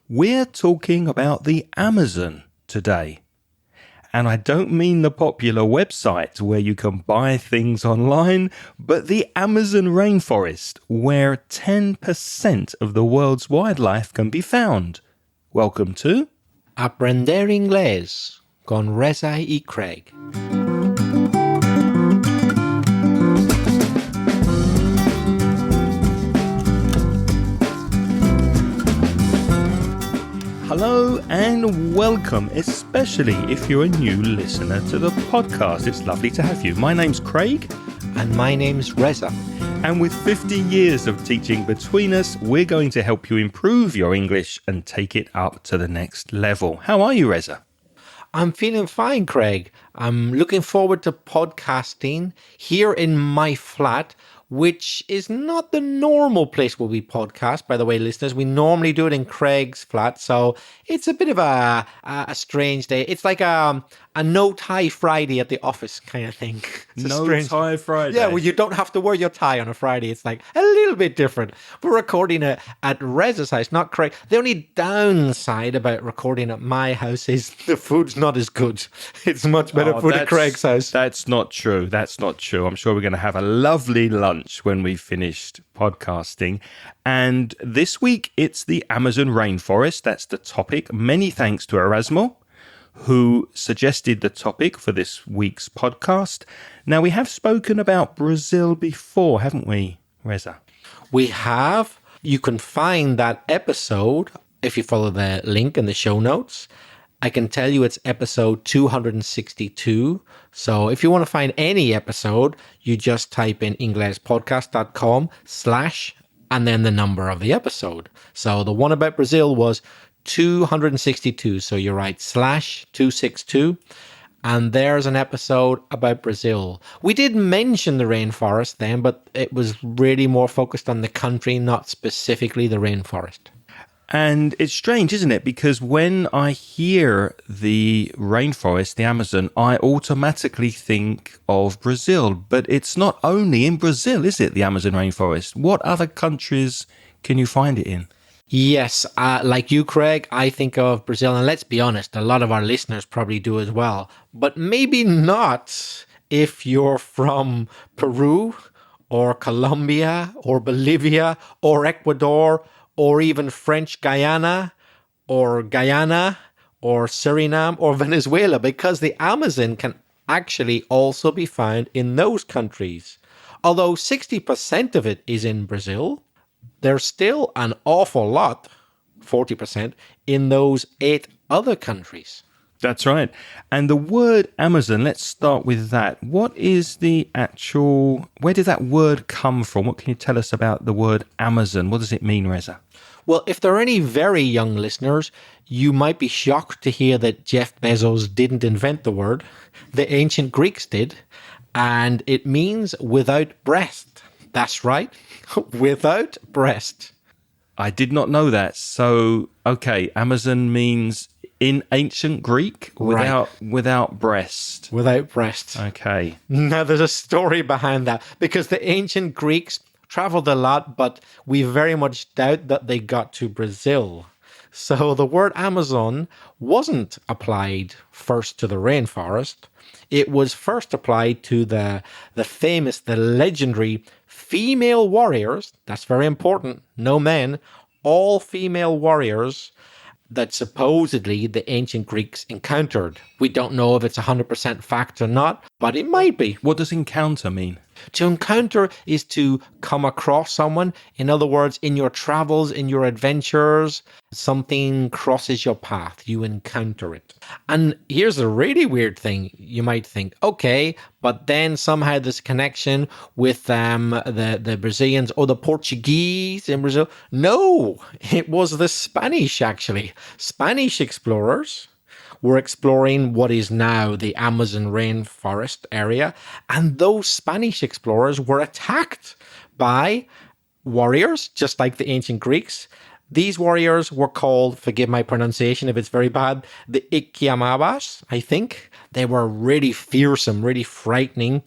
We're talking about the Amazon today. And I don't mean the popular website where you can buy things online, but the Amazon rainforest, where 10% of the world's wildlife can be found. Welcome to Aprender Inglés con Reza y Craig. Hello and welcome, especially if you're a new listener to the podcast. It's lovely to have you. My name's Craig. And my name's Reza. And with 50 years of teaching between us, we're going to help you improve your English and take it up to the next level. How are you, Reza? I'm feeling fine, Craig. I'm looking forward to podcasting here in my flat, which is not the normal place where we podcast, by the way, listeners. We normally do it in Craig's flat, so it's a bit of a strange day. It's like a no-tie Friday at the office kind of thing. No-tie Friday? Yeah, well, you don't have to wear your tie on a Friday. It's like a little bit different. We're recording it at Reza's house, not Craig. The only downside about recording at my house is the food's not as good. It's much better food at Craig's house. That's not true. That's not true. I'm sure we're going to have a lovely lunch when we finished podcasting. And this week, it's the Amazon rainforest. That's the topic. Many thanks to Erasmo, who suggested the topic for this week's podcast. Now, we have spoken about Brazil before, haven't we, Reza? We have. You can find that episode if you follow the link in the show notes. I can tell you it's episode 262. So if you want to find any episode, you just type in inglespodcast.com/ and then the number of the episode. So the one about Brazil was 262. So you're right, /262. And there's an episode about Brazil. We did mention the rainforest then, but it was really more focused on the country, not specifically the rainforest. And it's strange, isn't it? Because when I hear the rainforest, the Amazon, I automatically think of Brazil. But it's not only in Brazil, is it, the Amazon rainforest? What other countries can you find it in? Yes, like you, Craig, I think of Brazil. And let's be honest, a lot of our listeners probably do as well. But maybe not if you're from Peru or Colombia or Bolivia or Ecuador or even French Guyana or Suriname or Venezuela, because the Amazon can actually also be found in those countries. Although 60% of it is in Brazil, there's still an awful lot, 40%, in those 8 other countries. That's right. And the word Amazon, let's start with that. What is the actual, where did that word come from? What can you tell us about the word Amazon? What does it mean, Reza? Well, if there are any very young listeners, you might be shocked to hear that Jeff Bezos didn't invent the word. The ancient Greeks did, and it means without breast. That's right, without breast. I did not know that. So, okay, Amazon means in ancient Greek without breast. Without breast. Okay. Now, there's a story behind that, because the ancient Greeks traveled a lot, but we very much doubt that they got to Brazil. So the word Amazon wasn't applied first to the rainforest. It was first applied to the legendary female warriors. That's very important. No men, all female warriors that supposedly the ancient Greeks encountered. We don't know if it's 100% fact or not, but it might be. What does encounter mean? To encounter is to come across someone. In other words, in your travels, in your adventures, something crosses your path. You encounter it. And here's a really weird thing. You might think, okay, but then somehow there's a connection with the Brazilians or the Portuguese in Brazil. No, it was the Spanish, actually. Spanish explorers were exploring what is now the Amazon rainforest area, and those Spanish explorers were attacked by warriors, just like the ancient Greeks. These warriors were called, forgive my pronunciation if it's very bad, the Iquiamabas, I think. They were really fearsome, really frightening,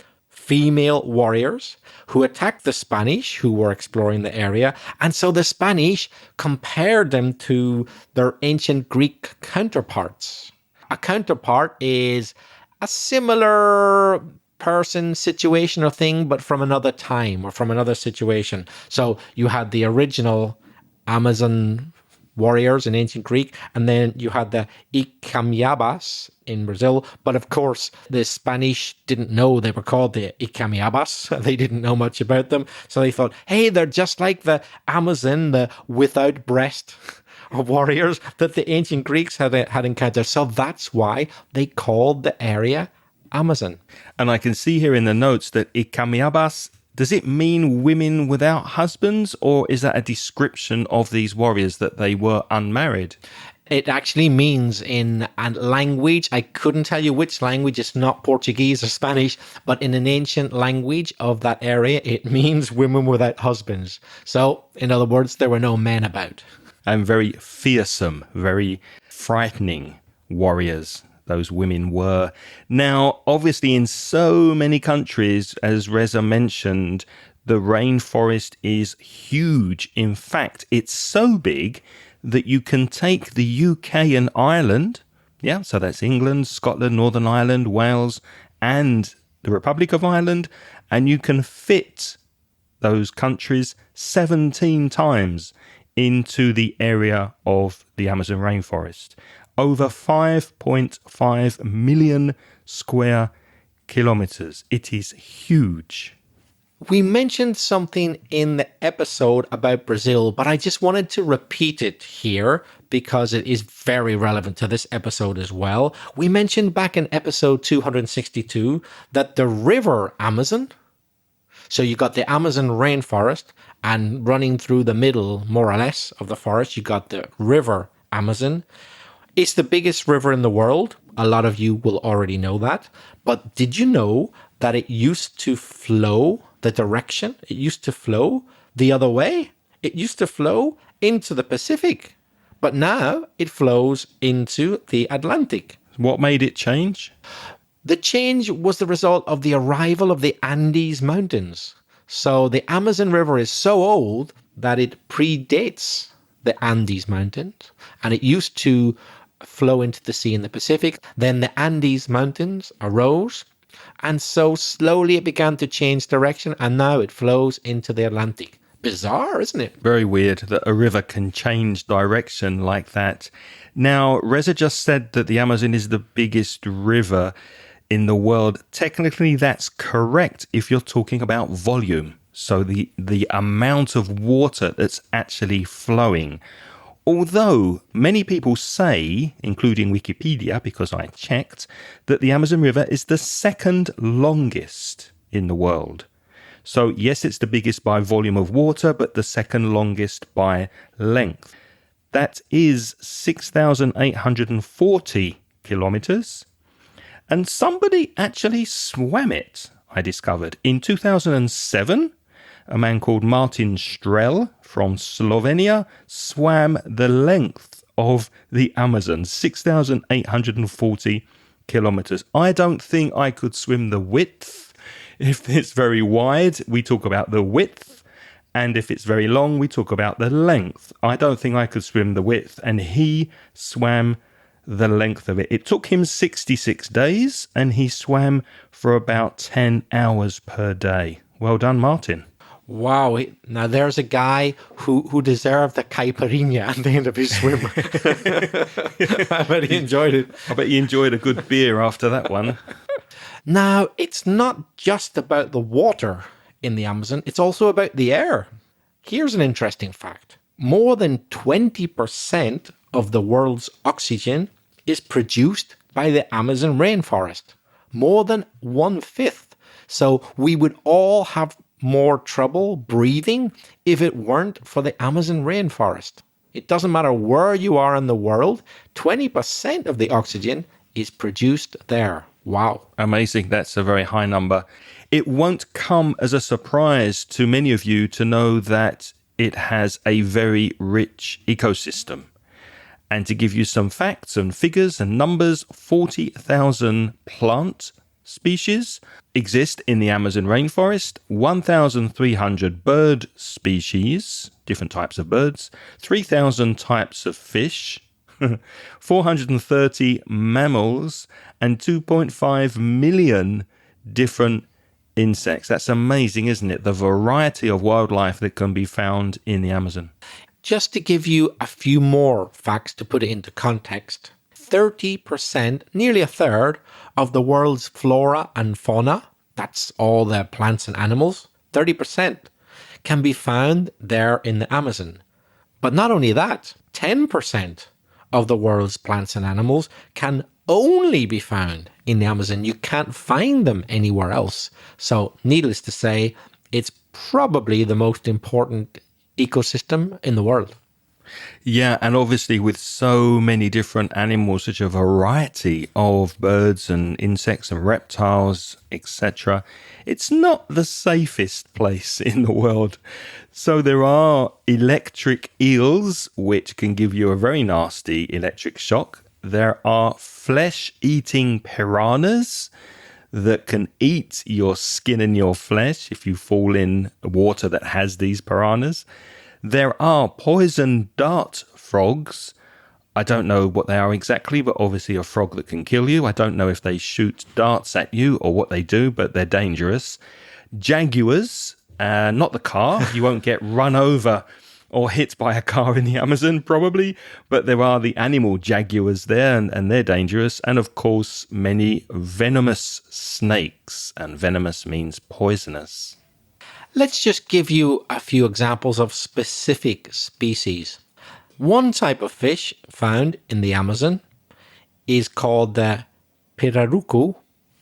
female warriors who attacked the Spanish who were exploring the area. And so the Spanish compared them to their ancient Greek counterparts. A counterpart is a similar person, situation, or thing, but from another time or from another situation. So you had the original Amazon warriors in ancient Greek, and then you had the Icamiabas in Brazil. But of course, the Spanish didn't know they were called the Icamiabas. They didn't know much about them. So they thought, hey, they're just like the Amazon, the without breast of warriors that the ancient Greeks had encountered. So that's why they called the area Amazon. And I can see here in the notes that Icamiabas, does it mean women without husbands, or is that a description of these warriors that they were unmarried? It actually means in a language, I couldn't tell you which language, it's not Portuguese or Spanish, but in an ancient language of that area, it means women without husbands. So, in other words, there were no men about. And very fearsome, very frightening warriors those women were. Now, obviously, in so many countries, as Reza mentioned, the rainforest is huge. In fact, it's so big that you can take the UK and Ireland, so that's England, Scotland, Northern Ireland, Wales, and the Republic of Ireland, and you can fit those countries 17 times into the area of the Amazon rainforest. Over 5.5 million square kilometers. It is huge. We mentioned something in the episode about Brazil, but I just wanted to repeat it here because it is very relevant to this episode as well. We mentioned back in episode 262 that the river Amazon, so you got the Amazon rainforest, and running through the middle, more or less, of the forest, you got the river Amazon. It's the biggest river in the world. A lot of you will already know that. But did you know that it used to flow the direction? It used to flow the other way. It used to flow into the Pacific. But now it flows into the Atlantic. What made it change? The change was the result of the arrival of the Andes Mountains. So the Amazon River is so old that it predates the Andes Mountains. And it used to flow into the sea in the Pacific. Then the Andes Mountains arose. And so slowly it began to change direction. And now it flows into the Atlantic. Bizarre, isn't it? Very weird that a river can change direction like that. Now, Reza just said that the Amazon is the biggest river in the world. Technically, that's correct if you're talking about volume. So the amount of water that's actually flowing. Although many people say, including Wikipedia, because I checked, that the Amazon River is the second longest in the world. So yes, it's the biggest by volume of water, but the second longest by length. That is 6,840 kilometers. And somebody actually swam it, I discovered. In 2007, a man called Martin Strel from Slovenia swam the length of the Amazon, 6,840 kilometers. I don't think I could swim the width. If it's very wide, we talk about the width. And if it's very long, we talk about the length. I don't think I could swim the width. And he swam the length of it. It took him 66 days and he swam for about 10 hours per day. Well done, Martin. Wow. Now there's a guy who deserved a caipirinha at the end of his swim. I bet he enjoyed it. I bet he enjoyed a good beer after that one. Now, it's not just about the water in the Amazon, it's also about the air. Here's an interesting fact. More than 20% of the world's oxygen is produced by the Amazon rainforest. More than 1/5. So we would all have more trouble breathing if it weren't for the Amazon rainforest. It doesn't matter where you are in the world, 20% of the oxygen is produced there. Wow. Amazing. That's a very high number. It won't come as a surprise to many of you to know that it has a very rich ecosystem. And to give you some facts and figures and numbers, 40,000 plant species exist in the Amazon rainforest, 1,300 bird species, different types of birds, 3,000 types of fish, 430 mammals, and 2.5 million different insects. That's amazing, isn't it? The variety of wildlife that can be found in the Amazon. Just to give you a few more facts to put it into context, 30%, nearly a third, of the world's flora and fauna, that's all the plants and animals, 30% can be found there in the Amazon. But not only that, 10% of the world's plants and animals can only be found in the Amazon. You can't find them anywhere else. So needless to say, it's probably the most important ecosystem in the world. Yeah, and obviously with so many different animals, such a variety of birds and insects and reptiles, etc., it's not the safest place in the world. So there are electric eels, which can give you a very nasty electric shock. There are flesh-eating piranhas that can eat your skin and your flesh if you fall in water that has these piranhas. There are poison dart frogs. I don't know what they are exactly, but obviously a frog that can kill you. I don't know if they shoot darts at you or what they do, but they're dangerous. Jaguars, not the car. You won't get run over or hit by a car in the Amazon, probably. But there are the animal jaguars there, and they're dangerous. And of course, many venomous snakes. And venomous means poisonous. Let's just give you a few examples of specific species. One type of fish found in the Amazon is called the pirarucu.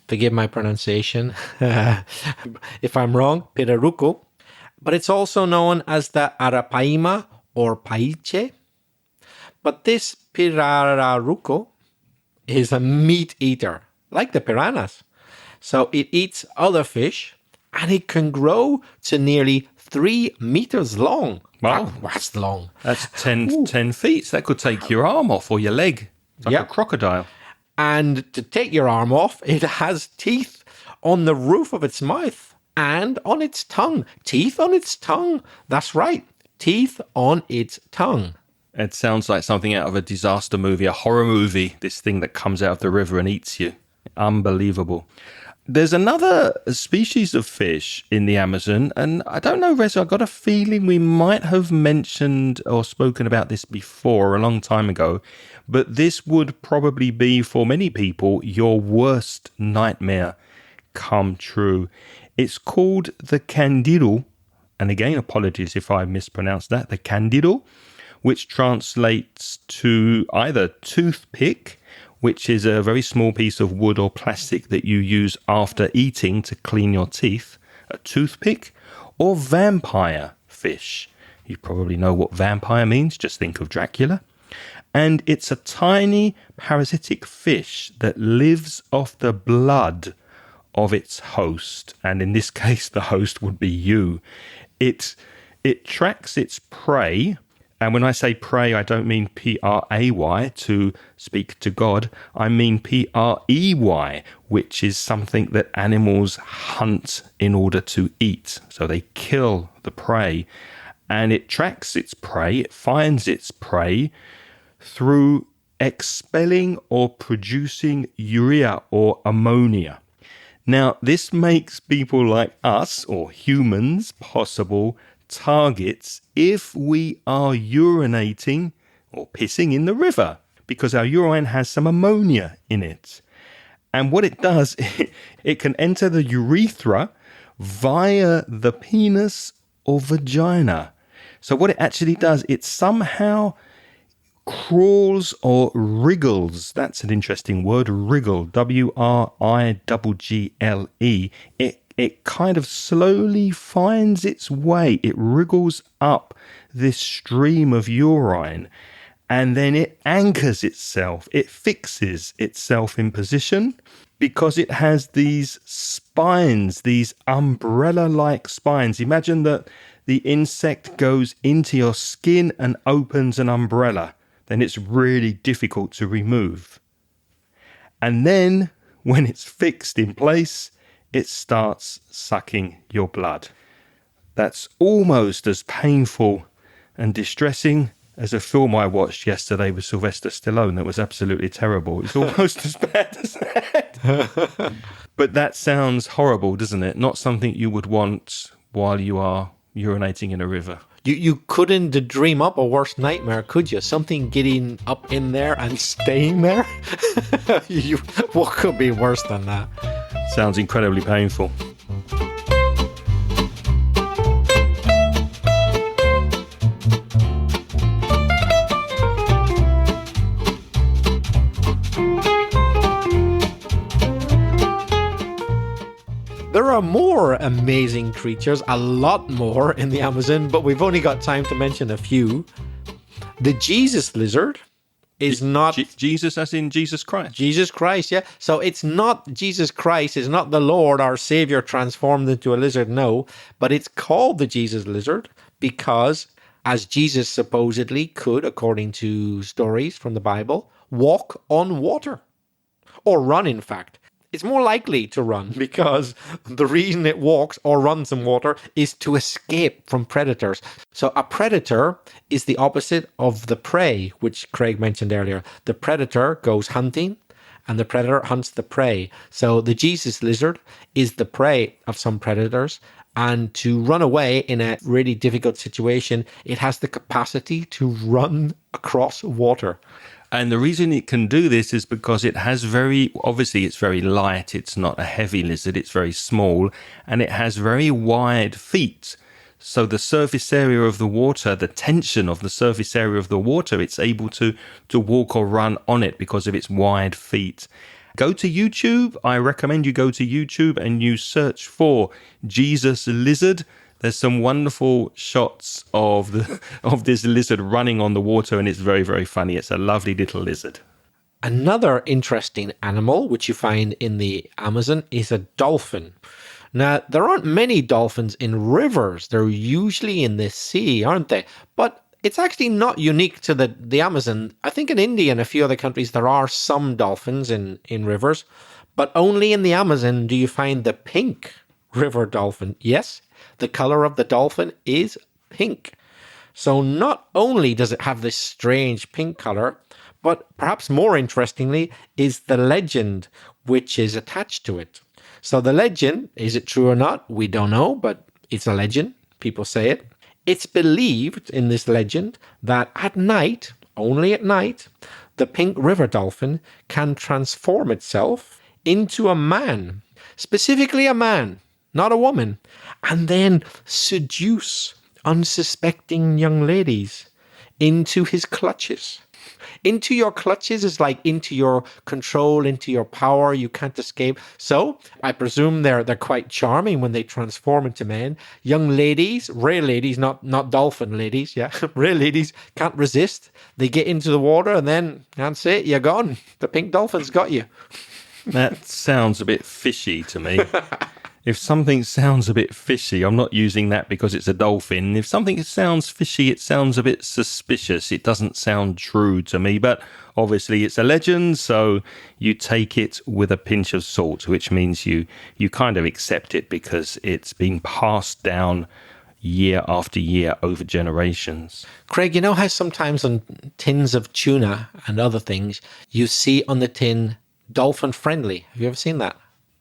Forgive my pronunciation if I'm wrong, pirarucu. But it's also known as the arapaima or paiche. But this pirarucu is a meat eater, like the piranhas. So it eats other fish, and it can grow to nearly 3 meters long. Wow. That's long. That's 10 feet. That could take your arm off or your leg. It's like a crocodile. And to take your arm off, it has teeth on the roof of its mouth and on its tongue. Teeth on its tongue. That's right. Teeth on its tongue. It sounds like something out of a disaster movie, a horror movie, this thing that comes out of the river and eats you. Unbelievable. There's another species of fish in the Amazon, and I don't know, Reza, I got a feeling we might have mentioned or spoken about this before a long time ago, but this would probably be, for many people, your worst nightmare come true. It's called the candiru, and again, apologies if I mispronounced that, the candiru, which translates to either toothpick, which is a very small piece of wood or plastic that you use after eating to clean your teeth, a toothpick, or vampire fish. You probably know what vampire means, just think of Dracula. And it's a tiny parasitic fish that lives off the blood of its host. And in this case, the host would be you. It tracks its prey. And when I say pray, I don't mean P-R-A-Y, to speak to God. I mean P-R-E-Y, which is something that animals hunt in order to eat. So they kill the prey. And it tracks its prey, it finds its prey through expelling or producing urea or ammonia. Now, this makes people like us, or humans, possible targets if we are urinating or pissing in the river, because our urine has some ammonia in it. And what it does, it can enter the urethra via the penis or vagina. So what it actually does, it somehow crawls or wriggles. That's an interesting word, wriggle, W-R-I-G-G-L-E. It kind of slowly finds its way. It wriggles up this stream of urine, and then it anchors itself. It fixes itself in position because it has these spines, these umbrella-like spines. Imagine that the insect goes into your skin and opens an umbrella. Then it's really difficult to remove. And then when it's fixed in place, it starts sucking your blood. That's almost as painful and distressing as a film I watched yesterday with Sylvester Stallone that was absolutely terrible. It's almost as bad as that. But that sounds horrible, doesn't it? Not something you would want while you are urinating in a river. You couldn't dream up a worse nightmare, could you? Something getting up in there and staying there? What could be worse than that? Sounds incredibly painful. There are more amazing creatures, a lot more in the Amazon, but we've only got time to mention a few. The Jesus lizard is not... Jesus as in Jesus Christ? Jesus Christ, yeah. So it's not Jesus Christ, it's not the Lord, our Savior, transformed into a lizard, no. But it's called the Jesus lizard because, as Jesus supposedly could, according to stories from the Bible, walk on water. Or run, in fact. It's more likely to run because the reason it walks or runs in water is to escape from predators. So a predator is the opposite of the prey, which Craig mentioned earlier. The predator goes hunting and the predator hunts the prey. So the Jesus lizard is the prey of some predators. And to run away in a really difficult situation, it has the capacity to run across water. And the reason it can do this is because it has obviously it's very light, it's not a heavy lizard, it's very small, and it has very wide feet. So the surface area of the water, the tension of the surface area of the water, it's able to walk or run on it because of its wide feet. Go to YouTube. I recommend you go to YouTube and you search for Jesus lizard. There's some wonderful shots of this lizard running on the water, and it's very, very funny. It's a lovely little lizard. Another interesting animal, which you find in the Amazon, is a dolphin. Now, there aren't many dolphins in rivers. They're usually in the sea, aren't they? But it's actually not unique to the Amazon. I think in India and a few other countries, there are some dolphins in rivers, but only in the Amazon do you find the pink river dolphin. Yes, the color of the dolphin is pink. So not only does it have this strange pink color, but perhaps more interestingly is the legend which is attached to it. So the legend, is it true or not? We don't know, but it's a legend. People say it. It's believed in this legend that at night, only at night, the pink river dolphin can transform itself into a man, specifically a man, not a woman, and then seduce unsuspecting young ladies into his clutches. Into your clutches is like into your control, into your power. You can't escape. So I presume they're quite charming when they transform into men. Young ladies, rare ladies, not dolphin ladies, yeah, rare ladies can't resist. They get into the water and then that's it. You're gone. The pink dolphin's got you. That sounds a bit fishy to me. If something sounds a bit fishy, I'm not using that because it's a dolphin. If something sounds fishy, it sounds a bit suspicious. It doesn't sound true to me, but obviously it's a legend, so you take it with a pinch of salt, which means you kind of accept it because it's been passed down year after year over generations. Craig, you know how sometimes on tins of tuna and other things, you see on the tin dolphin friendly? Have you ever seen that?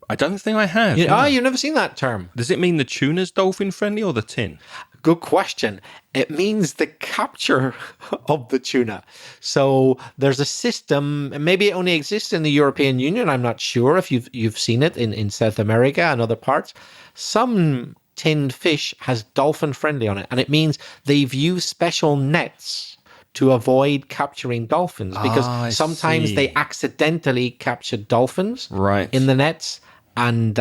I don't think I have. You've never seen that term. Does it mean the tuna's dolphin friendly or the tin? Good question. It means the capture of the tuna. So there's a system, maybe it only exists in the European Union. I'm not sure if you've seen it in South America and other parts. Some tinned fish has dolphin friendly on it, and it means they've used special nets to avoid capturing dolphins because sometimes they accidentally capture dolphins in the nets. And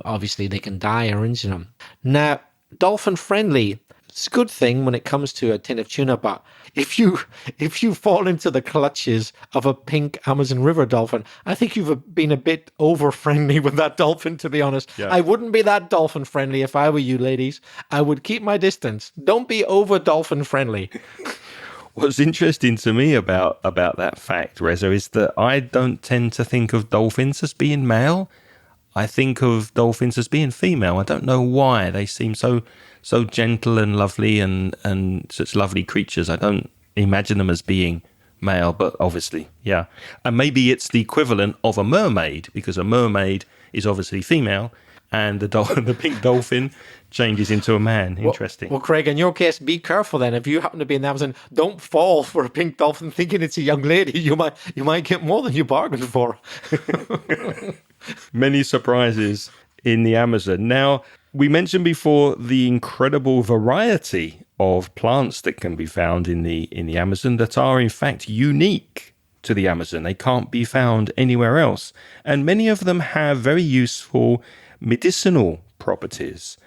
obviously they can die or injure them. Now, dolphin friendly, it's a good thing when it comes to a tin of tuna, but if you fall into the clutches of a pink Amazon River dolphin, I think you've been a bit over friendly with that dolphin, to be honest. Yeah. I wouldn't be that dolphin friendly if I were you, ladies. I would keep my distance. Don't be over dolphin friendly. What's interesting to me about that fact, Reza, is that I don't tend to think of dolphins as being male. I think of dolphins as being female. I don't know why. They seem so gentle and lovely and such lovely creatures. I don't imagine them as being male, but obviously, yeah. And maybe it's the equivalent of a mermaid, because a mermaid is obviously female, and the pink dolphin changes into a man. Interesting. Well, Craig, in your case, be careful then. If you happen to be in the Amazon, don't fall for a pink dolphin thinking it's a young lady. You might get more than you bargained for. Many surprises in the Amazon. Now, we mentioned before the incredible variety of plants that can be found in the Amazon that are in fact unique to the Amazon. They can't be found anywhere else. And many of them have very useful medicinal properties.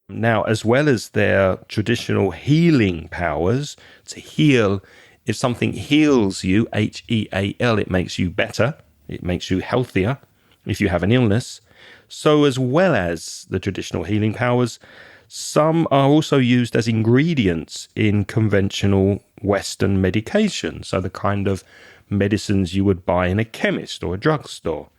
Now, as well as their traditional healing powers, to heal, if something heals you, Heal, it makes you better, it makes you healthier if you have an illness. So as well as the traditional healing powers, some are also used as ingredients in conventional Western medication. So the kind of medicines you would buy in a chemist or a drugstore.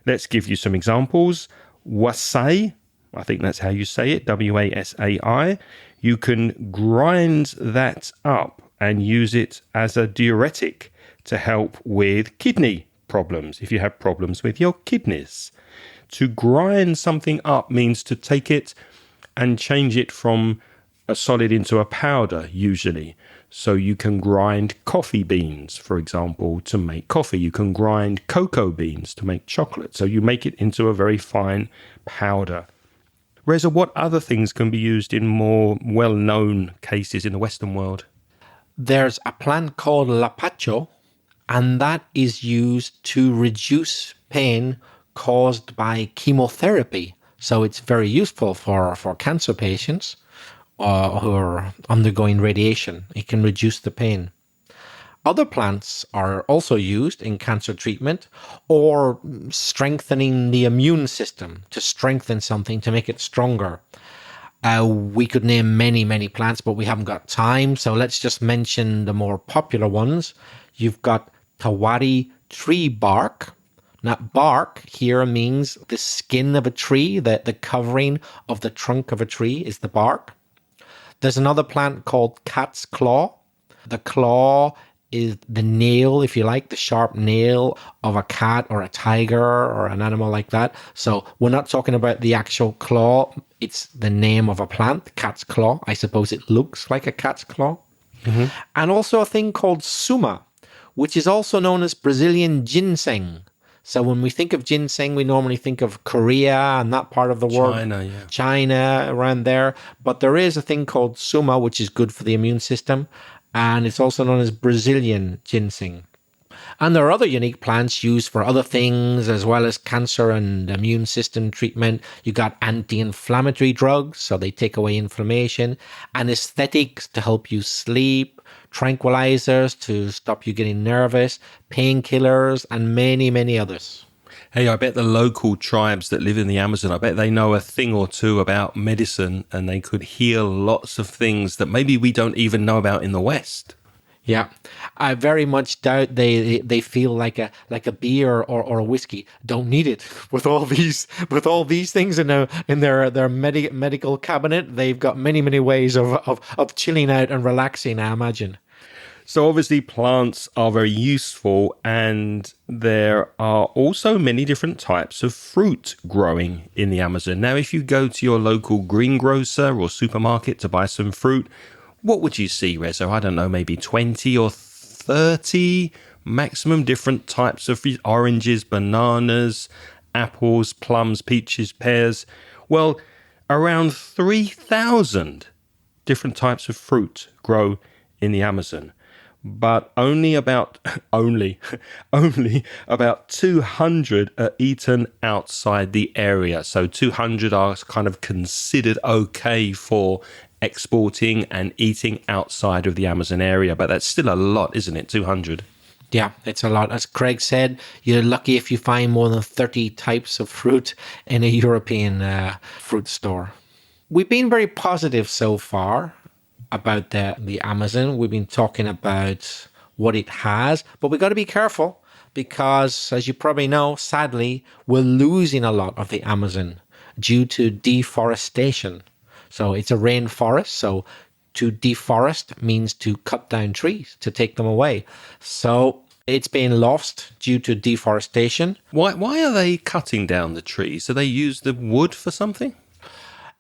Let's give you some examples. Wasai, I think that's how you say it, Wasai. You can grind that up and use it as a diuretic to help with kidney problems, if you have problems with your kidneys. To grind something up means to take it and change it from a solid into a powder, usually. So you can grind coffee beans, for example, to make coffee. You can grind cocoa beans to make chocolate. So you make it into a very fine powder. Reza, what other things can be used in more well-known cases in the Western world? There's a plant called lapacho, and that is used to reduce pain caused by chemotherapy. So it's very useful for cancer patients who are undergoing radiation. It can reduce the pain. Other plants are also used in cancer treatment or strengthening the immune system, to strengthen something, to make it stronger. We could name many plants, but we haven't got time. So let's just mention the more popular ones. You've got tawari tree bark. Now, bark here means the skin of a tree, the covering of the trunk of a tree is the bark. There's another plant called cat's claw. The claw is the nail, if you like, the sharp nail of a cat or a tiger or an animal like that. So we're not talking about the actual claw. It's the name of a plant, cat's claw. I suppose it looks like a cat's claw. Mm-hmm. And also a thing called suma, which is also known as Brazilian ginseng. So when we think of ginseng, we normally think of Korea and that part of the world. China, yeah. China, around there. But there is a thing called suma, which is good for the immune system. And it's also known as Brazilian ginseng. And there are other unique plants used for other things, as well as cancer and immune system treatment. You got anti-inflammatory drugs, so they take away inflammation, anesthetics to help you sleep, tranquilizers to stop you getting nervous, painkillers, and many others. Hey, I bet the local tribes that live in the Amazon, I bet they know a thing or two about medicine, and they could heal lots of things that maybe we don't even know about in the West. Yeah, I very much doubt they feel like a beer or a whiskey. Don't need it with all these things in their medical cabinet. They've got many ways of chilling out and relaxing, I imagine. So obviously plants are very useful, and there are also many different types of fruit growing in the Amazon. Now, if you go to your local greengrocer or supermarket to buy some fruit, what would you see, Reza? I don't know, maybe 20 or 30 maximum different types of fruit. Oranges, bananas, apples, plums, peaches, pears. Well, around 3,000 different types of fruit grow in the Amazon. But only about 200 are eaten outside the area. So 200 are kind of considered okay for exporting and eating outside of the Amazon area. But that's still a lot, isn't it? 200. Yeah, it's a lot. As Craig said, you're lucky if you find more than 30 types of fruit in a European fruit store. We've been very positive so far about the Amazon. We've been talking about what it has, but we got to be careful because, as you probably know, sadly, we're losing a lot of the Amazon due to deforestation. So it's a rainforest. So to deforest means to cut down trees, to take them away. So it's being lost due to deforestation. Why are they cutting down the trees? Do they use the wood for something?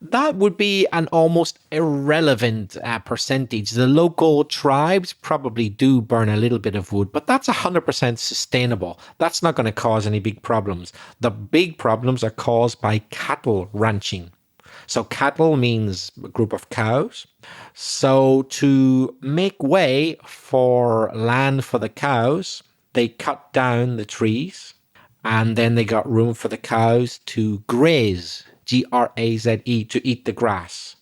That would be an almost irrelevant percentage. The local tribes probably do burn a little bit of wood, but that's 100% sustainable. That's not going to cause any big problems. The big problems are caused by cattle ranching. So cattle means a group of cows. So to make way for land for the cows, they cut down the trees and then they got room for the cows to graze, graze, to eat the grass.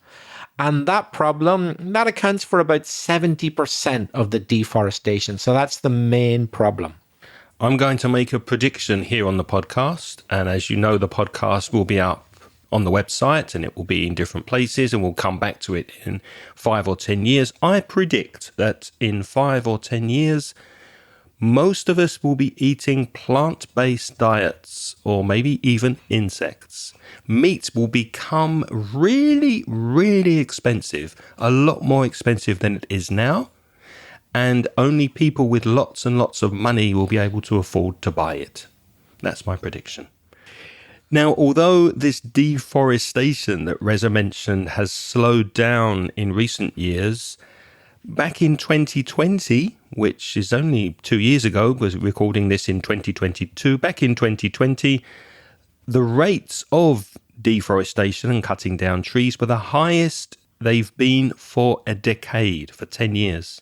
And that problem, that accounts for about 70% of the deforestation. So that's the main problem. I'm going to make a prediction here on the podcast. And as you know, the podcast will be up on the website and it will be in different places and we'll come back to it in 5 or 10 years. I predict that in 5 or 10 years, most of us will be eating plant-based diets or maybe even insects. Meat will become really, really expensive, a lot more expensive than it is now. And only people with lots and lots of money will be able to afford to buy it. That's my prediction. Now, although this deforestation that Reza mentioned has slowed down in recent years, back in 2020, which is only 2 years ago, we're recording this in 2022, back in 2020, the rates of deforestation and cutting down trees were the highest they've been for a decade, for 10 years.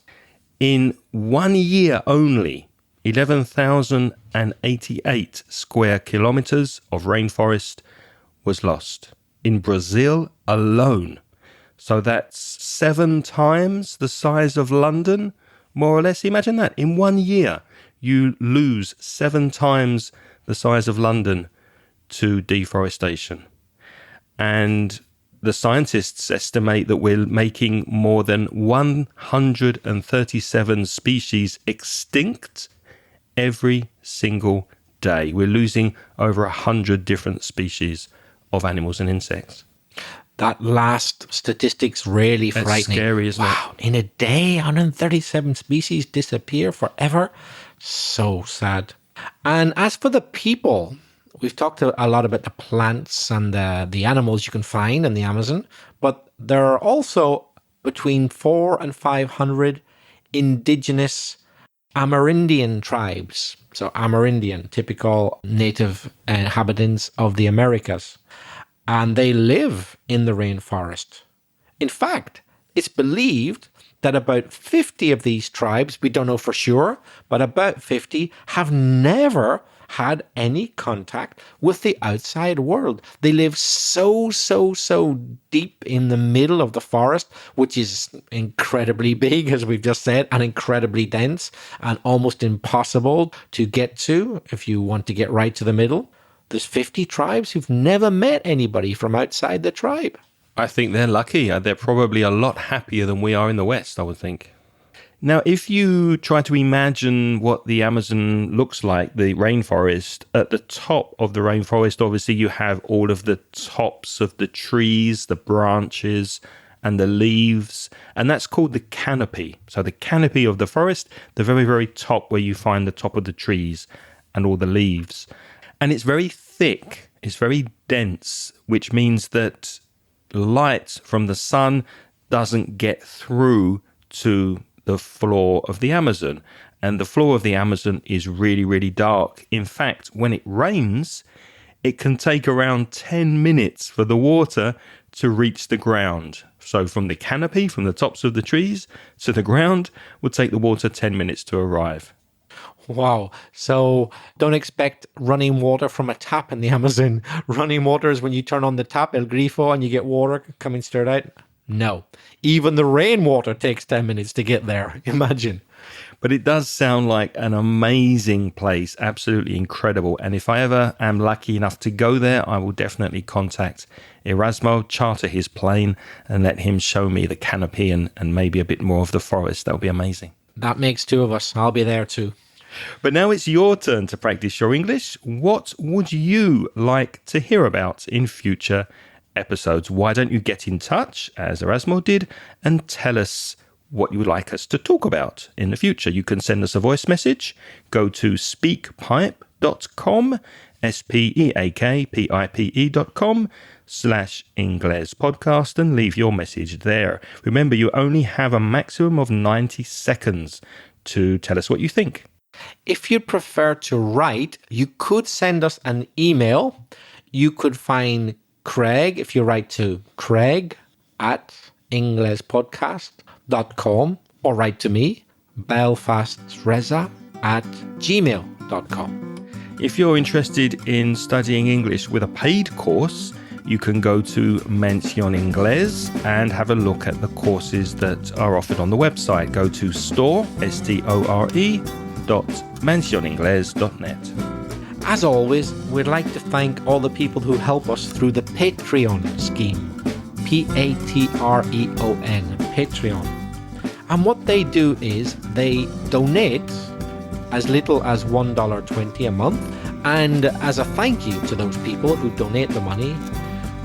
In 1 year only, 11,088 square kilometers of rainforest was lost in Brazil alone. So that's 7 times the size of London, more or less. Imagine that. In 1 year, you lose 7 times the size of London to deforestation. And the scientists estimate that we're making more than 137 species extinct every single day. We're losing over 100 different species of animals and insects. That last statistic's really frightening. It's scary, isn't it? Wow, in a day, 137 species disappear forever. So sad. And as for the people, we've talked a lot about the plants and the animals you can find in the Amazon, but there are also between 400 and 500 indigenous Amerindian tribes. So Amerindian, typical native inhabitants of the Americas. And they live in the rainforest. In fact, it's believed that about 50 of these tribes, we don't know for sure, but about 50 have never had any contact with the outside world. They live so deep in the middle of the forest, which is incredibly big, as we've just said, and incredibly dense and almost impossible to get to if you want to get right to the middle. There's 50 tribes who've never met anybody from outside the tribe. I think they're lucky. They're probably a lot happier than we are in the West, I would think. Now, if you try to imagine what the Amazon looks like, the rainforest, at the top of the rainforest, obviously you have all of the tops of the trees, the branches, and the leaves, and that's called the canopy. So the canopy of the forest, the very, very top where you find the top of the trees and all the leaves. And it's very thick, it's very dense, which means that light from the sun doesn't get through to the floor of the Amazon. And the floor of the Amazon is really, really dark. In fact, when it rains, it can take around 10 minutes for the water to reach the ground. So from the canopy, from the tops of the trees to the ground, would take the water 10 minutes to arrive. Wow. So don't expect running water from a tap in the Amazon. Running water is when you turn on the tap, El Grifo, and you get water coming straight out. No. Even the rainwater takes 10 minutes to get there. Imagine. But it does sound like an amazing place, absolutely incredible. And if I ever am lucky enough to go there, I will definitely contact Erasmo, charter his plane, and let him show me the canopy and maybe a bit more of the forest. That would be amazing. That makes two of us. I'll be there too. But now it's your turn to practice your English. What would you like to hear about in future episodes? Why don't you get in touch, as Erasmo did, and tell us what you would like us to talk about in the future? You can send us a voice message. Go to speakpipe.com, speakpipe.com/Ingles podcast and leave your message there. Remember, you only have a maximum of 90 seconds to tell us what you think. If you'd prefer to write, you could send us an email. You could find Craig if you write to craig@inglespodcast.com or write to me, belfastreza@gmail.com. If you're interested in studying English with a paid course, you can go to Mención Inglés and have a look at the courses that are offered on the website. Go to store.mencioningles.net. As always, we'd like to thank all the people who help us through the Patreon scheme. Patreon, Patreon. And what they do is they donate as little as $1.20 a month. And as a thank you to those people who donate the money,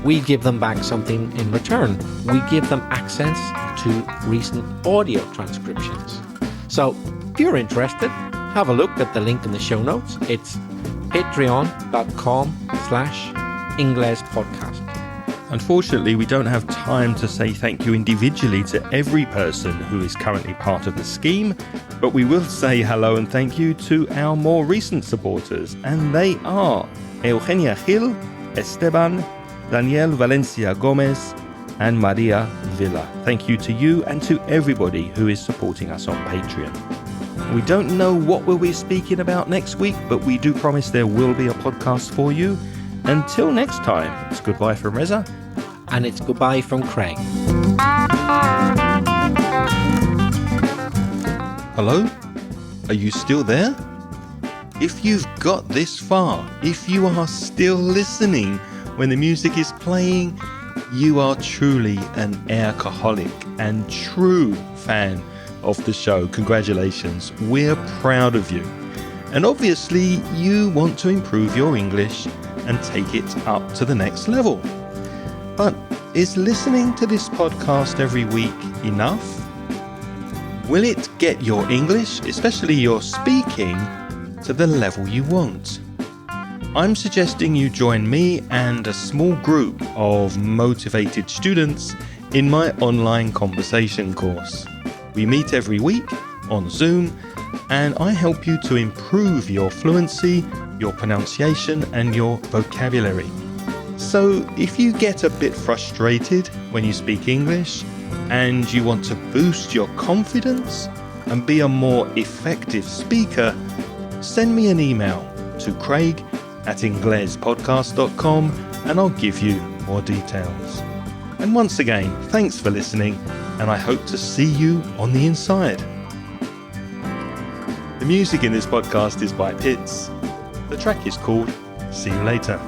we give them back something in return. We give them access to recent audio transcriptions. So if you're interested, have a look at the link in the show notes. It's patreon.com/Ingles podcast. Unfortunately, we don't have time to say thank you individually to every person who is currently part of the scheme, but we will say hello and thank you to our more recent supporters, and they are Eugenia Gil, Esteban, Daniel Valencia Gomez, and Maria Villa. Thank you to you and to everybody who is supporting us on Patreon. We don't know what we'll be speaking about next week, but we do promise there will be a podcast for you. Until next time, it's goodbye from Reza. And it's goodbye from Craig. Hello? Are you still there? If you've got this far, if you are still listening when the music is playing, you are truly an AIRC456 and true fan of the show. Congratulations. We're proud of you. And obviously, you want to improve your English and take it up to the next level. But is listening to this podcast every week enough? Will it get your English, especially your speaking, to the level you want? I'm suggesting you join me and a small group of motivated students in my online conversation course. We meet every week on Zoom, and I help you to improve your fluency, your pronunciation, and your vocabulary. So if you get a bit frustrated when you speak English and you want to boost your confidence and be a more effective speaker, send me an email to craig@inglespodcast.com and I'll give you more details. And once again, thanks for listening, and I hope to see you on the inside. The music in this podcast is by Pitts. The track is called See You Later.